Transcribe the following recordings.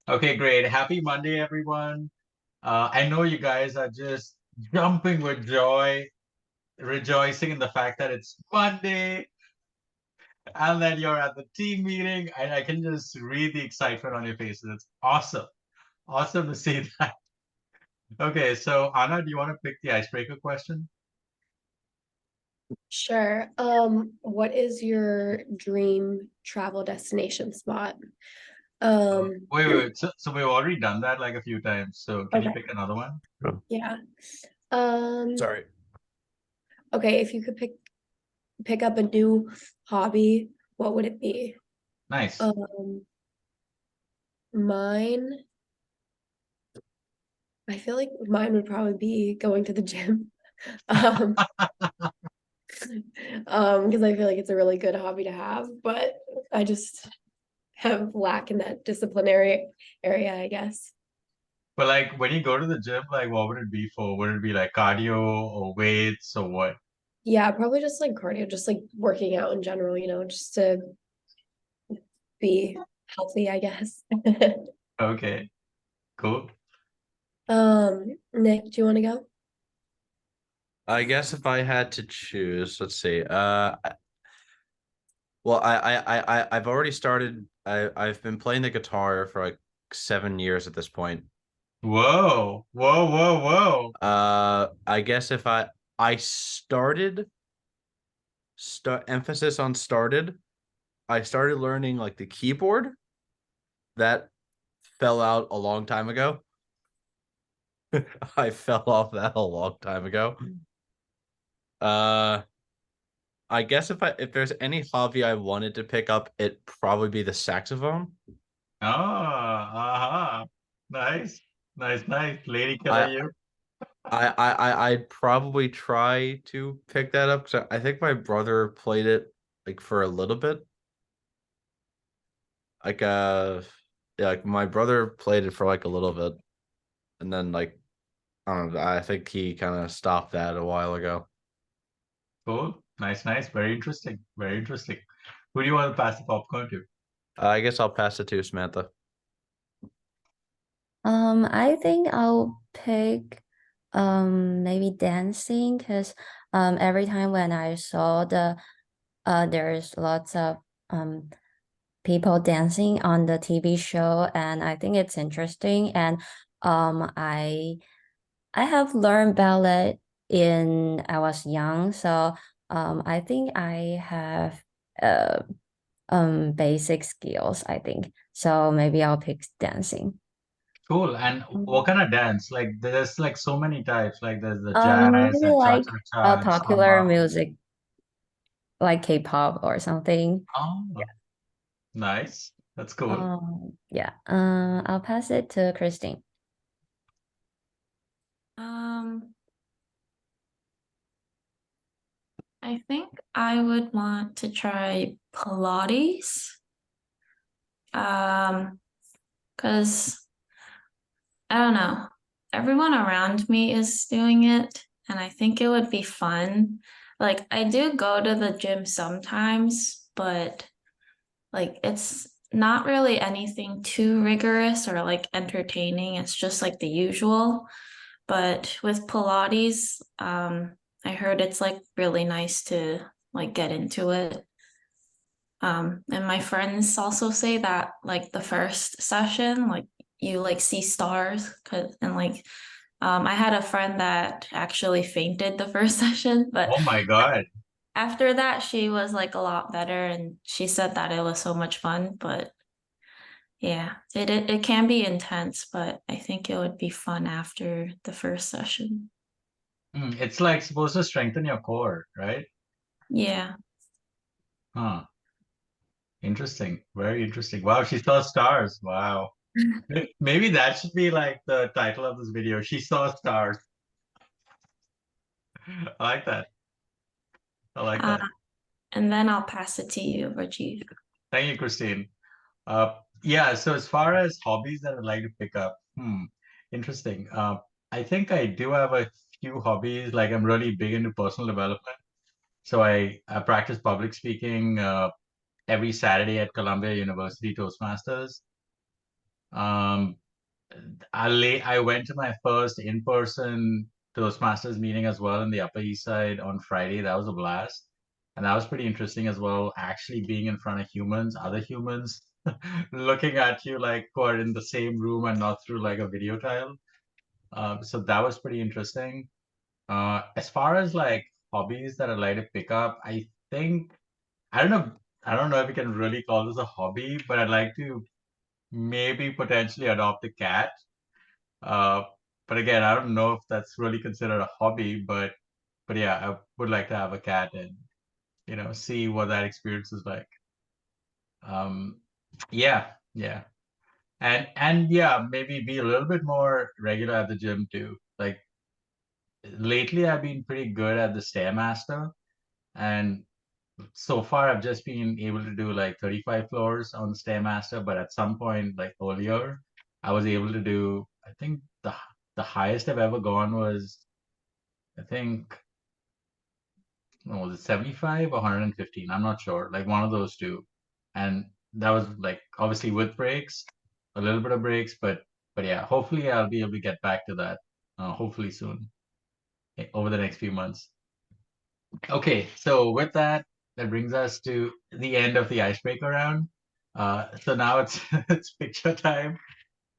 Okay, great. Happy Monday, everyone. I know you guys are just jumping with joy, rejoicing in the fact that it's Monday and that you're at the team meeting. And I can just read the excitement on your faces. It's awesome. Awesome to see that. Okay, so Anna, do you want to pick the icebreaker question? Sure. What is your dream travel destination spot? Um, Wait. So we've already done that like a few times. So can you okay. pick another one? Oh, Yeah. Um, sorry. okay, if you could pick up a new hobby, what would it be? Nice. Um, mine, I feel like mine would probably be going to the gym. Um, because I feel like it's a really good hobby to have, but I just have lack in that disciplinary area, I guess. But like when you go to the gym, like what would it be for? Would it be like cardio or weights or what? Yeah, probably just like cardio, just like working out in general, just to be healthy, I guess. Okay, cool. Nick, do you want to go? I guess if I had to choose, let's see. Well, I've already started. I've been playing the guitar for like 7 years at this point. Whoa, whoa, whoa, whoa. I guess if I started start emphasis on started. I started learning like the keyboard that fell out a long time ago. I fell off that a long time ago. Uh, I guess if there's any hobby I wanted to pick up, it'd probably be the saxophone. Ah, nice, nice. Lady killer, I you. I'd probably try to pick that up because I think my brother played it like for a little bit. Like yeah, like my brother played it for like a little bit, and then like I don't know. I think he kind of stopped that a while ago. Cool. Nice. Very interesting. Very interesting. Who do you want to pass the popcorn to? I guess I'll pass it to Samantha. I think I'll pick maybe dancing because every time when I saw there's lots of um people dancing on the TV show and I think it's interesting and um I I have learned ballet in I was young, so I think I have uh basic skills, I think. So maybe I'll pick dancing. Cool. And what kind of dance? Like there's like so many types. Like there's the jazz Maybe and like a cha-cha-cha and popular samba. music like K-pop or something. Oh, nice. That's cool. Yeah. I'll pass it to Christine. Um, I think I would want to try Pilates. Um, because I don't know, everyone around me is doing it, and I think it would be fun. Like, I do go to the gym sometimes, but like it's not really anything too rigorous or like entertaining. It's just like the usual. But with Pilates, I heard it's like really nice to like get into it. And my friends also say that like the first session, like you like see stars, and like I had a friend that actually fainted the first session, but Oh my God. after that she was like a lot better and she said that it was so much fun. But yeah, it can be intense, but I think it would be fun after the first session. It's like supposed to strengthen your core, right? Yeah. Huh. Interesting. Very interesting. Wow, she saw stars. Wow. Maybe that should be like the title of this video. She saw stars. I like that. I like Uh, that. and then I'll pass it to you, Rajiv. Thank you, Christine. Yeah, so as far as hobbies that I'd like to pick up, interesting. I think I do have a few hobbies. Like I'm really big into personal development. So I practice public speaking every Saturday at Columbia University Toastmasters. I went to my first in-person Toastmasters meeting as well in the Upper East Side on Friday. That was a blast. And that was pretty interesting as well, actually being in front of humans, other humans, looking at you like who are in the same room and not through like a video tile. So that was pretty interesting. As far as like hobbies that I'd like to pick up, I think I don't know. I don't know if we can really call this a hobby, but I'd like to maybe potentially adopt a cat. Uh, but again, I don't know if that's really considered a hobby, but yeah, I would like to have a cat and see what that experience is like. Um, yeah, yeah, and yeah, maybe be a little bit more regular at the gym too. Like lately, I've been pretty good at the Stairmaster, and so far I've just been able to do like 35 floors on the Stairmaster, but at some point, like earlier, I was able to do, I think the highest I've ever gone was, I think, no, was it 75 or 115? I'm not sure. Like one of those two. And that was like obviously with breaks, a little bit of breaks, but yeah, hopefully I'll be able to get back to that hopefully soon, over the next few months. Okay, so with that, that brings us to the end of the icebreaker round. So now it's it's picture time.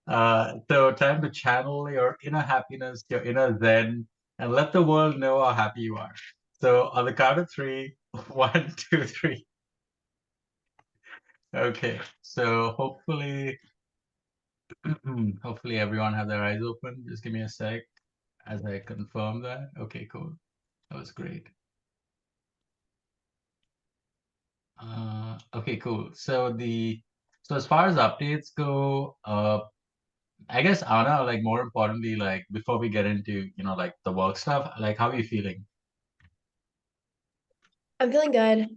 So time to channel your inner happiness, your inner zen, and let the world know how happy you are. So on the count of three, one, two, three. Okay, so hopefully, hopefully everyone have their eyes open. Just give me a sec as I confirm that. Okay, cool. That was great. Okay, cool. So as far as updates go, I guess Anna, like more importantly, like before we get into, like the work stuff, like how are you feeling? I'm feeling good.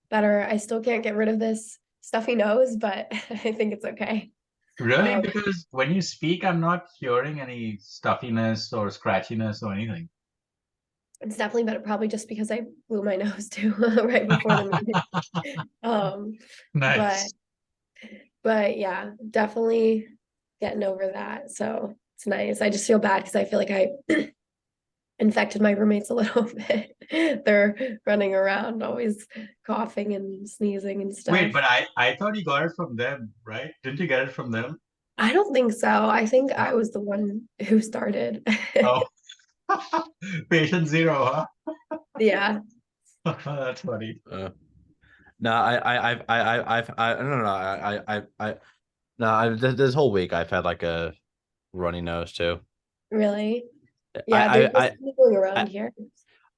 Better. I still can't get rid of this stuffy nose, but I think it's okay. Really? Um, Because when you speak, I'm not hearing any stuffiness or scratchiness or anything. it's definitely better, probably just because I blew my nose too right before the meeting. Um, but Nice. but yeah, definitely getting over that. So it's nice. I just feel bad because I feel like I infected my roommates a little bit. They're running around, always coughing and sneezing and Wait, stuff. but I thought you got it from them, right? Didn't you get it from them? I don't think so. I think I was the one who started. Oh, patient zero, Yeah. huh? That's funny. No, I don't know. No, this whole week I've had like a runny nose too. Really? I, Yeah, there's I, just people I, around here.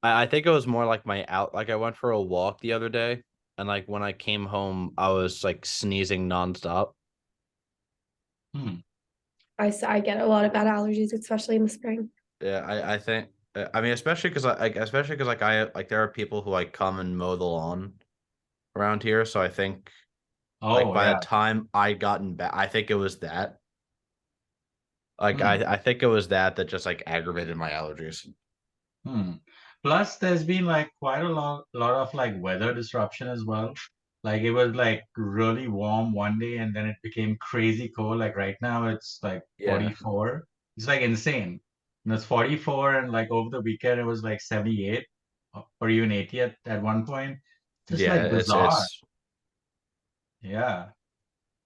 I think it was more like my out. Like I went for a walk the other day, and like when I came home, I was like sneezing nonstop. Hmm. I get a lot of bad allergies, especially in the spring. Yeah, I think. I mean, especially because especially because like I like there are people who like come and mow the lawn around here, so I think like Oh, by yeah. the time I gotten back, I think it was that. Like Hmm. I think it was that just like aggravated my allergies. Hmm. Plus, there's been like quite a lot of like weather disruption as well. Like it was like really warm one day and then it became crazy cold. Like right now it's like Yeah, 44. It's like insane. And it's 44 and like over the weekend it was like 78 or even 80 at one point. Just yeah. like bizarre. It's Yeah.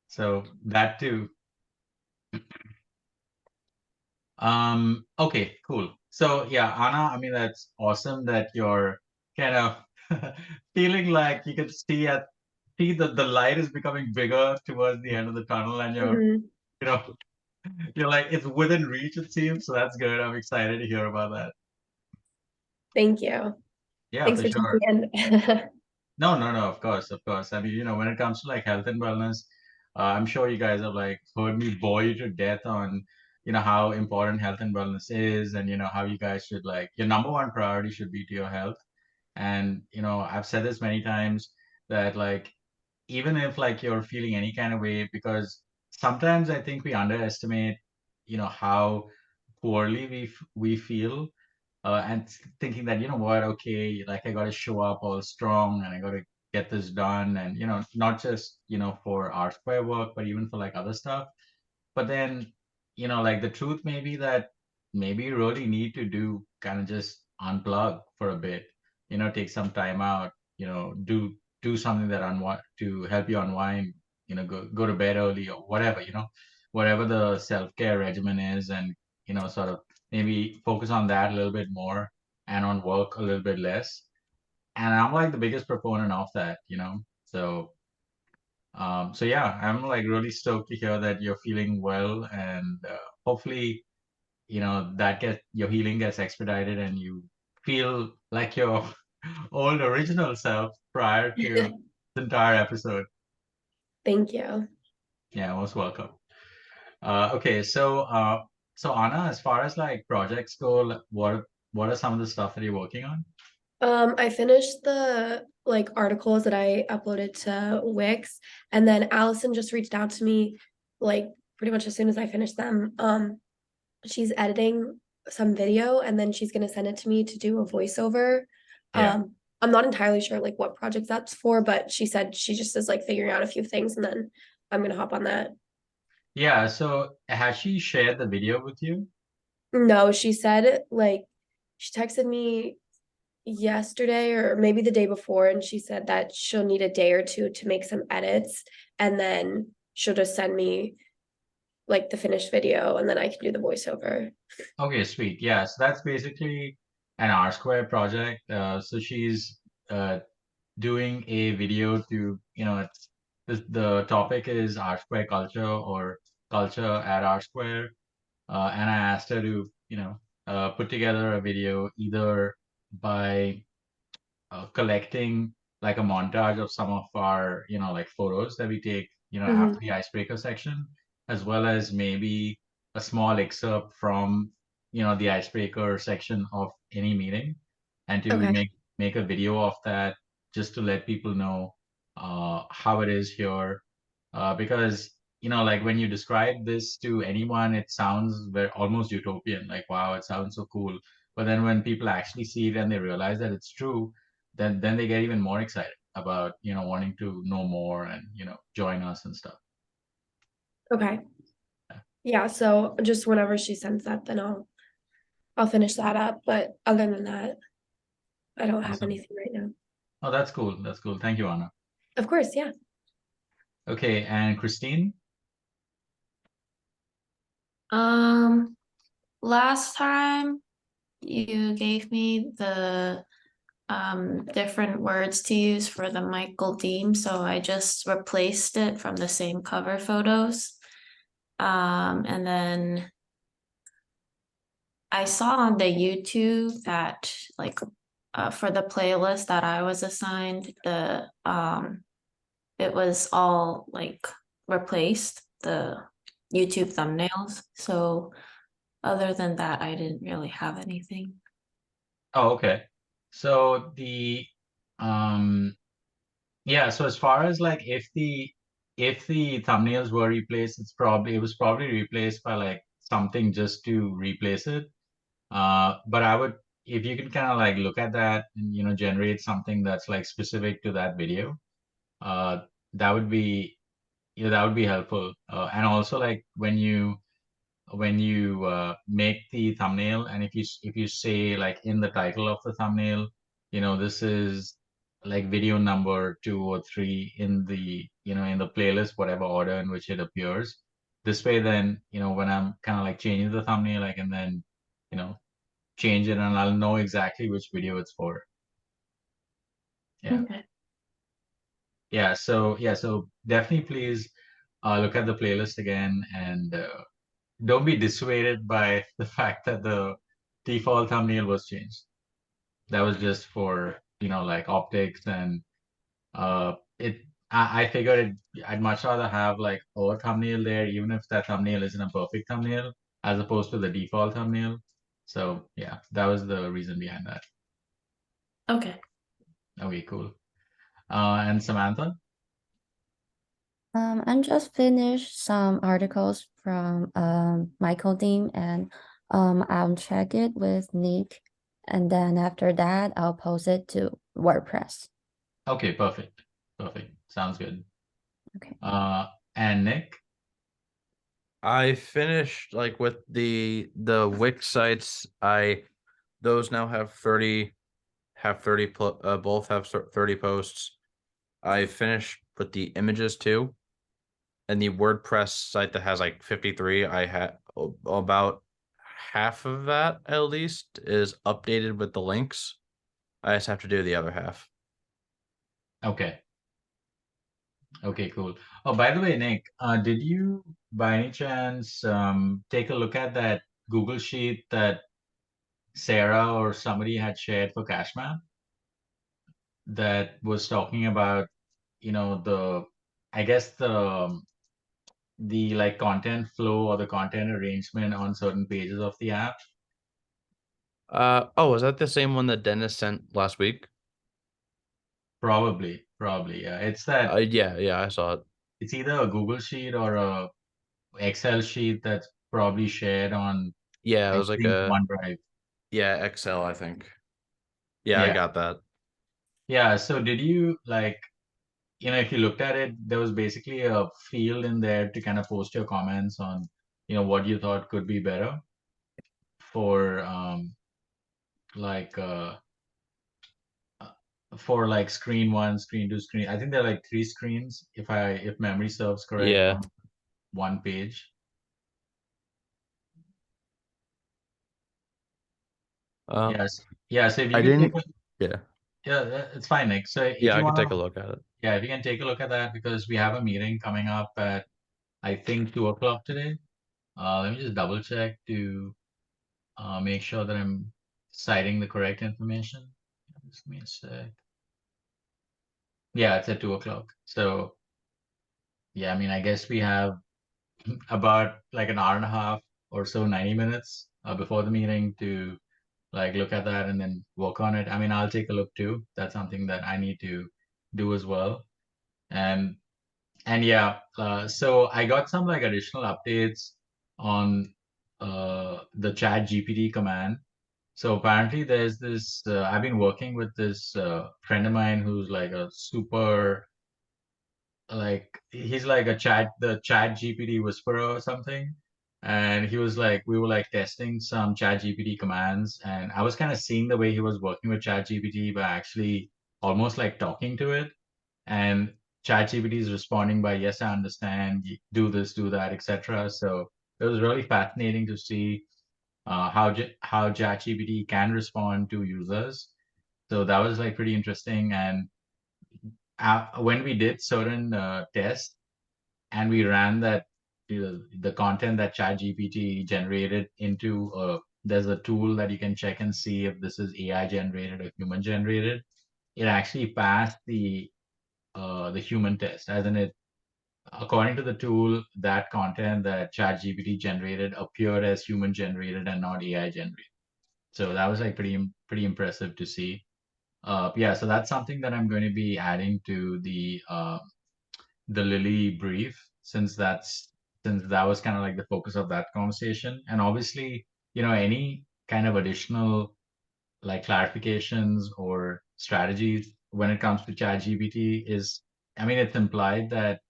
So that too. Okay, cool. So yeah, Anna, I mean that's awesome that you're kind of feeling like you can see that the light is becoming bigger towards the end of the tunnel and Mhm. you know, you're like it's within reach it seems. So that's good. I'm excited to hear about that. Thank you. Yeah, Thanks for for sure. checking in. No, no, no, of course, of course. I mean, when it comes to like health and wellness, I'm sure you guys have like heard me bore you to death on, how important health and wellness is and, how you guys should like, your number one priority should be to your health. And, I've said this many times that like, even if like you're feeling any kind of way, because sometimes I think we underestimate, how poorly we feel and thinking that okay, like I got to show up all strong and I got to get this done, and not just for Rsquare work, but even for like other stuff. But then, like the truth may be that maybe you really need to do kind of just unplug for a bit, take some time out, do something that unwind to help you unwind, go to bed early or whatever, whatever the self-care regimen is, and sort of maybe focus on that a little bit more and on work a little bit less. And I'm like the biggest proponent of that, so so yeah, I'm like really stoked to hear that you're feeling well, and hopefully, that your healing gets expedited and you feel like your old original self prior to the entire episode. Thank you. Yeah, most welcome. Okay, so Anna, as far as like projects go, what are some of the stuff that you're working on? I finished the like articles that I uploaded to Wix, and then Allison just reached out to me like pretty much as soon as I finished them. She's editing some video and then she's gonna send it to me to do a voiceover. Yeah. I'm not entirely sure like what project that's for, but she said she just is like figuring out a few things and then I'm gonna hop on that. Yeah, so has she shared the video with you? No, she said like she texted me yesterday or maybe the day before, and she said that she'll need a day or two to make some edits and then she'll just send me like the finished video and then I can do the voiceover. Okay, sweet. Yeah, so that's basically an Rsquare project. So she's doing a video to, it's the topic is Rsquare culture or culture at Rsquare. And I asked her to, put together a video either by collecting like a montage of some of our, like photos that we take, after the icebreaker section, as well as maybe a small excerpt from, the icebreaker section of any meeting, and to Okay. make a video of that just to let people know how it is here. Because, like when you describe this to anyone, it sounds very almost utopian, like, wow, it sounds so cool. But then when people actually see it and they realize that it's true, then they get even more excited about wanting to know more and join us and stuff. Okay. Yeah, so just whenever she sends that, then I'll finish that up. But other than that, I don't have Awesome. anything right now. Oh, that's cool. That's cool. Thank you, Anna. Of course, yeah. Okay, and Christine. Last time you gave me the different words to use for the Michael Deem, so I just replaced it from the same cover photos. And then I saw on the YouTube that like for the playlist that I was assigned, the it was all like replaced, the YouTube thumbnails. So other than that, I didn't really have anything. Oh, okay. So um yeah, so as far as like if the thumbnails were replaced, it was probably replaced by like something just to replace it. But I would, if you can kind of like look at that and generate something that's like specific to that video, uh, that would be that would be helpful. And also like when you make the thumbnail, and if you say like in the title of the thumbnail, this is like video number 2 or 3 in the in the playlist, whatever order in which it appears. This way, then when I'm kind of like changing the thumbnail, I can then you know change it and I'll know exactly which video it's for. Yeah. Okay. So definitely please look at the playlist again, and don't be dissuaded by the fact that the default thumbnail was changed. That was just for, like optics, and I figured I'd much rather have like our thumbnail there, even if that thumbnail isn't a perfect thumbnail, as opposed to the default thumbnail. So yeah, that was the reason behind that. Okay. Okay, cool. And Samantha? I just finished some articles from Michael Dean, and I'll check it with Nick, and then after that I'll post it to WordPress. Okay, perfect. Perfect. Sounds good. Okay. And Nick? I finished like with the Wix sites. Those now have 30 both have 30 posts. I finished with the images too. And the WordPress site that has like 53, I had about half of that at least is updated with the links. I just have to do the other half. Okay. Okay, cool. Oh, by the way, Nick, did you by any chance take a look at that Google Sheet that Sarah or somebody had shared for Cashman that was talking about, I guess the like content flow or the content arrangement on certain pages of the app? Oh, is that the same one that Dennis sent last week? Probably, yeah. Yeah, I saw it. It's either a Google Sheet or a Excel sheet that's probably shared on, Yeah, it I was like think, a OneDrive. Excel, I think. Yeah, I Yeah. got that. Yeah. So did you like, if you looked at it, there was basically a field in there to kind of post your comments on, what you thought could be better for like uh, for like screen one, screen two, screen. I think there are like three screens if memory serves correct Yeah. on one page. Um, Yes. Yeah. So if you I can take didn't. a, Yeah, yeah, it's fine, Nick. So if yeah, you I could want take a to, look at it. yeah, if you can take a look at that because we have a meeting coming up at I think 2 o'clock today. Let me just double check to make sure that I'm citing the correct information. Just give me a sec. Yeah, it's at 2 o'clock. So yeah, I mean, I guess we have about like an hour and a half or so, 90 minutes before the meeting to like look at that and then work on it. I mean, I'll take a look too. That's something that I need to do as well. And yeah, so I got some like additional updates on the Chat GPT command. So apparently there's this, I've been working with this friend of mine who's like a super, like, he's like the Chat GPT whisperer or something. And he was like, we were like testing some Chat GPT commands. And I was kind of seeing the way he was working with Chat GPT by actually almost like talking to it. And ChatGPT is responding by, yes, I understand, do this, do that, etc. So it was really fascinating to see how ChatGPT can respond to users. So that was like pretty interesting. And when we did certain tests and we ran the content that ChatGPT generated into there's a tool that you can check and see if this is AI generated or human generated. It actually passed the human test, as in it, according to the tool, that content that ChatGPT generated appeared as human generated and not AI generated. So that was like pretty impressive to see. Yeah, so that's something that I'm going to be adding to the Lily brief, since that was kind of like the focus of that conversation. And obviously, any kind of additional like clarifications or strategies when it comes to ChatGPT is, I mean, it's implied that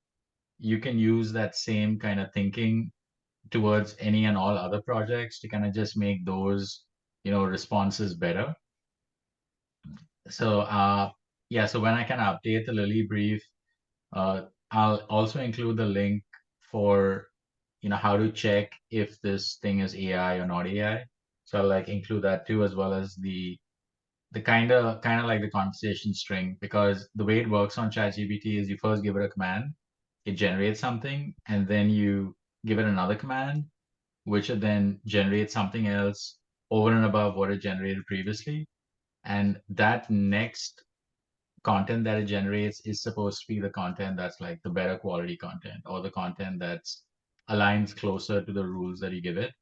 you can use that same kind of thinking towards any and all other projects to kind of just make those, responses better. So, yeah, so when I can update the Lily brief, I'll also include the link for, how to check if this thing is AI or not AI. So I'll like include that too, as well as the kind of like the conversation string, because the way it works on ChatGPT is you first give it a command, it generates something, and then you give it another command, which it then generates something else over and above what it generated previously. And that next content that it generates is supposed to be the content that's like the better quality content, or the content that's aligns closer to the rules that you give it,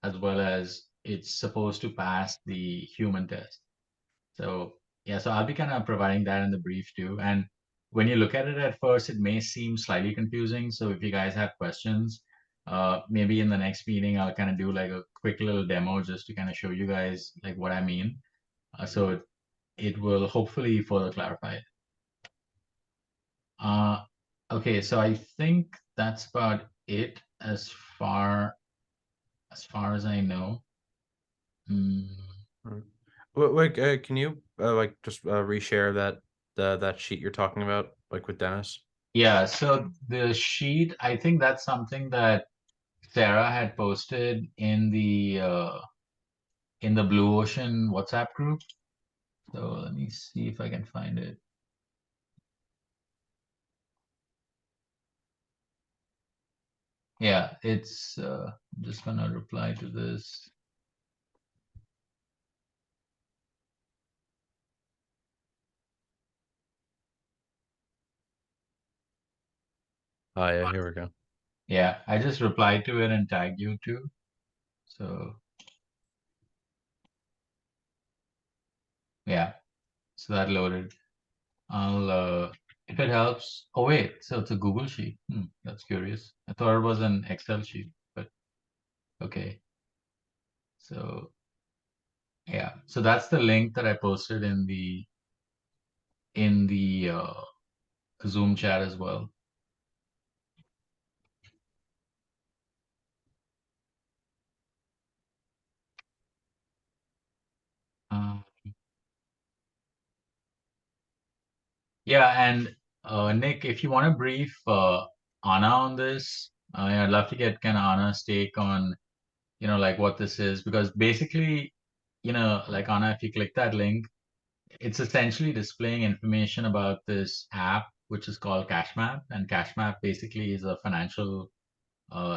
as well as it's supposed to pass the human test. So yeah, so I'll be kind of providing that in the brief too. And when you look at it at first, it may seem slightly confusing. So if you guys have questions, maybe in the next meeting, I'll kind of do like a quick little demo just to kind of show you guys like what I mean. So it will hopefully further clarify it. Okay, so I think that's about it as far as I know. Mm, Wait, can you like just reshare that sheet you're talking about, like with Dennis? yeah, so the sheet, I think that's something that Sarah had posted in the Blue Ocean WhatsApp group. So let me see if I can find it. Yeah, it's I'm just gonna reply to this. Oh yeah, here we go. Yeah, I just replied to it and tagged you too. So yeah, so that loaded. I'll if it helps. Oh wait, so it's a Google sheet. That's curious. I thought it was an Excel sheet, but okay. So yeah, so that's the link that I posted in the Zoom chat as well. Uh, yeah, and Nick, if you want to brief Anna on this, I'd love to get kind of Anna's take on, like what this is, because basically, like Anna, if you click that link, it's essentially displaying information about this app, which is called CashMap, and CashMap basically is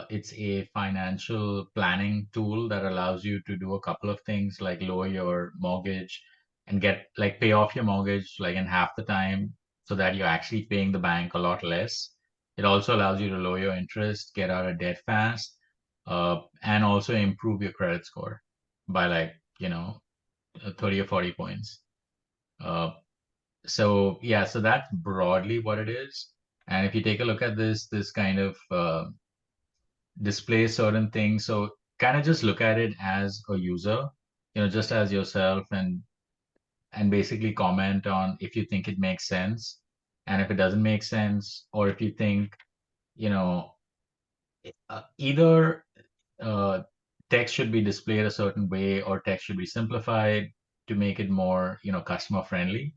it's a financial planning tool that allows you to do a couple of things like lower your mortgage and get like pay off your mortgage like in half the time so that you're actually paying the bank a lot less. It also allows you to lower your interest, get out of debt fast, and also improve your credit score by 30 or 40 points. Uh, so yeah, so that's broadly what it is. And if you take a look at this kind of display certain things. So kind of just look at it as a user, just as yourself and basically comment on if you think it makes sense. And if it doesn't make sense, or if you think, you know, either text should be displayed a certain way or text should be simplified to make it more, customer friendly.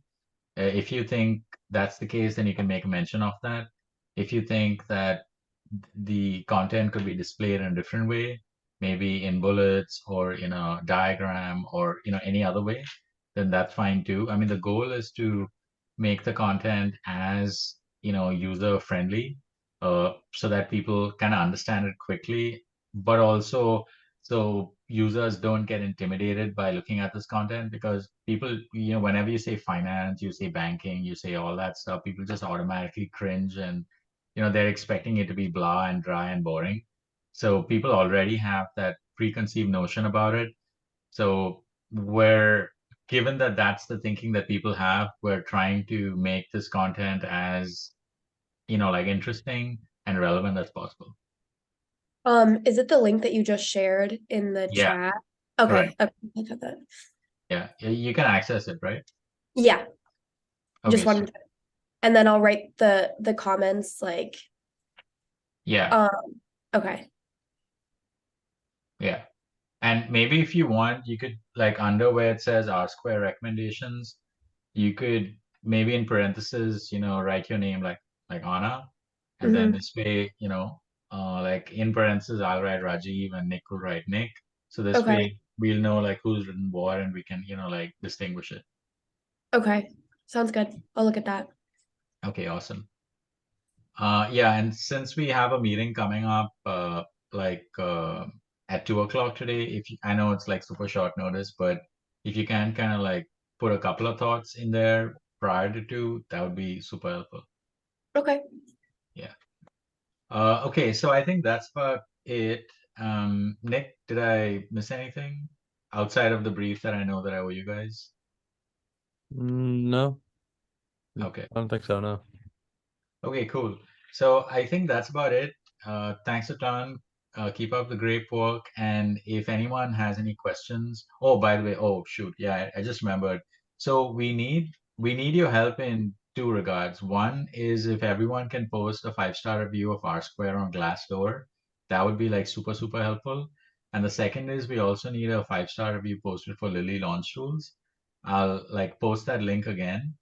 If you think that's the case, then you can make a mention of that. If you think that the content could be displayed in a different way, maybe in bullets or in a diagram or any other way, then that's fine too. I mean, the goal is to make the content as user friendly, so that people kind of understand it quickly, but also so users don't get intimidated by looking at this content because people, whenever you say finance, you say banking, you say all that stuff, people just automatically cringe and they're expecting it to be blah and dry and boring. So people already have that preconceived notion about it. So we're given that that's the thinking that people have, we're trying to make this content as, like interesting and relevant as possible. Is it the link that you just shared in the Yeah, chat? Okay, correct. okay, I got that. Yeah, you can access it, right? Yeah, just Okay, so wanted to, and then I'll write the comments like, yeah, um, okay, yeah. And maybe if you want, you could like under where it says Rsquare recommendations, you could maybe in parentheses, write your name like Anna, and then mm-hmm. this way, like in parentheses, I'll write Rajiv and Nick will write Nick. So this Okay, way we'll know like who's written what and we can, like distinguish it. okay, sounds good. I'll look at that. Okay, awesome. Yeah, and since we have a meeting coming up, like at 2 o'clock today, I know it's like super short notice, but if you can kind of like put a couple of thoughts in there prior to two, that would be super helpful. Okay. Yeah. Okay, so I think that's about it. Nick, did I miss anything outside of the brief that I know that I owe you guys? No, Okay. I don't think so. No. Okay, cool. So I think that's about it. Thanks a ton. Keep up the great work. And if anyone has any questions, oh, by the way, oh shoot, yeah, I just remembered. So we need your help in two regards. One is if everyone can post a 5-star review of Rsquare on Glassdoor, that would be like super, super helpful. And the second is we also need a 5-star review posted for Lily Launch Tools. I'll like post that link again.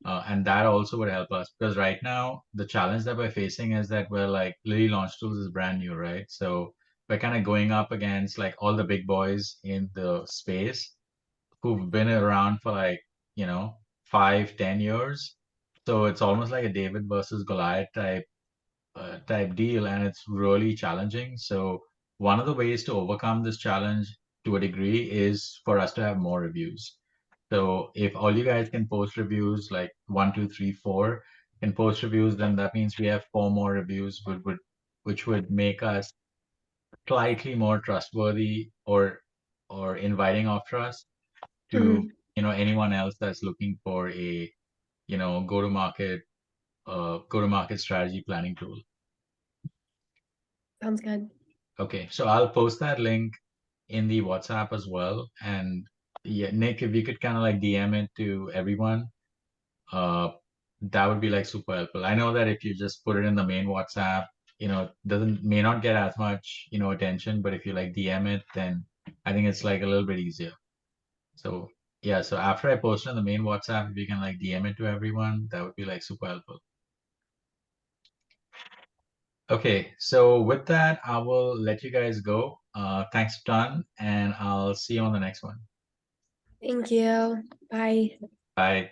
And that also would help us because right now the challenge that we're facing is that we're like Lily Launch Tools is brand new, right? So we're kind of going up against like all the big boys in the space who've been around for like, 5, 10 years. So it's almost like a David versus Goliath type deal, and it's really challenging. So one of the ways to overcome this challenge to a degree is for us to have more reviews. So if all you guys can post reviews like 1, 2, 3, 4 can post reviews, then that means we have 4 more reviews, which would make us slightly more trustworthy or inviting of trust to Mhm. anyone else that's looking for a go to market strategy planning tool. Sounds good. Okay, so I'll post that link in the WhatsApp as well. And yeah, Nick, if you could kind of like DM it to everyone, uh, that would be like super helpful. I know that if you just put it in the main WhatsApp, doesn't may not get as much, attention, but if you like DM it, then I think it's like a little bit easier. So yeah, so after I post it on the main WhatsApp, if you can like DM it to everyone, that would be like super helpful. Okay, so with that, I will let you guys go. Thanks a ton, and I'll see you on the next one. Thank you. Bye. Bye.